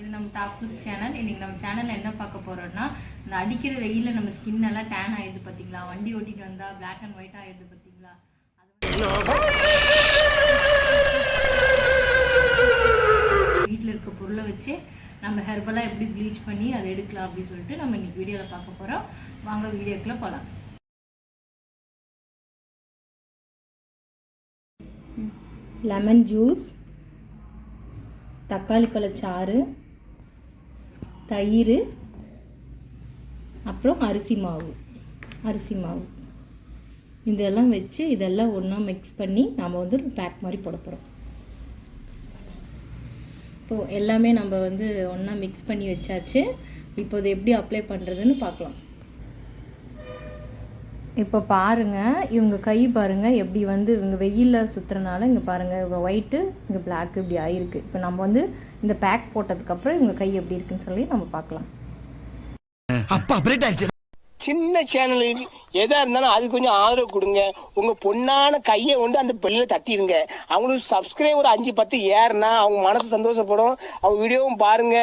இது நம்ம top look channel. இன்னைக்கு நம்ம சேனல்ல என்ன பார்க்க போறோம்னா, இந்த அடிக்கிற வெயில்ல நம்ம ஸ்கின் எல்லாம் டேன் ஆயிடுது பாத்தீங்களா, வண்டி ஓட்டிட்டு வந்தா பிளாக் அண்ட் ஒயிட் ஆயிடுது பாத்தீங்களா, வீட்டில் இருக்க பொருளை வச்சு நம்ம ஹெர்பலாக எப்படி ப்ளீச் பண்ணி அதை எடுக்கலாம் அப்படின்னு சொல்லிட்டு நம்ம இன்னைக்கு வீடியோவில் பார்க்க போகிறோம். வாங்க வீடியோக்குள்ளே போகலாம். லெமன் ஜூஸ், தக்காளி பழச்சாறு, தயிர், அப்புறம் அரிசி மாவு இதெல்லாம் வச்சு இதெல்லாம் ஒன்றா மிக்ஸ் பண்ணி நம்ம வந்து பேக் மாதிரி போட போகிறோம். இப்போது எல்லாமே நம்ம வந்து ஒன்றா மிக்ஸ் பண்ணி வச்சாச்சு. இப்போ இது எப்படி அப்ளை பண்ணுறதுன்னு பார்க்கலாம். இப்போ பாருங்கள், இவங்க கை பாருங்கள் எப்படி வந்து இவங்க வெயிலில் சுற்றுறனால இங்கே பாருங்கள் இவங்க ஒயிட்டு இங்கே பிளாக் இப்படி ஆகிருக்கு. இப்போ நம்ம வந்து இந்த பேக் போட்டதுக்கப்புறம் இவங்க கை எப்படி இருக்குன்னு சொல்லி நம்ம பார்க்கலாம். சின்ன சேனலுக்கு எதா இருந்தாலும் அது கொஞ்சம் ஆதரவு கொடுங்க. உங்க பொண்ணான கையை கொண்டு அந்த பெல்ல தட்டிடுங்க. அவங்களுக்கு சப்ஸ்கிரைபர் 5-10 ஏறுனா அவங்க மனசு சந்தோஷப்படும். அவங்க வீடியோவும் பாருங்க.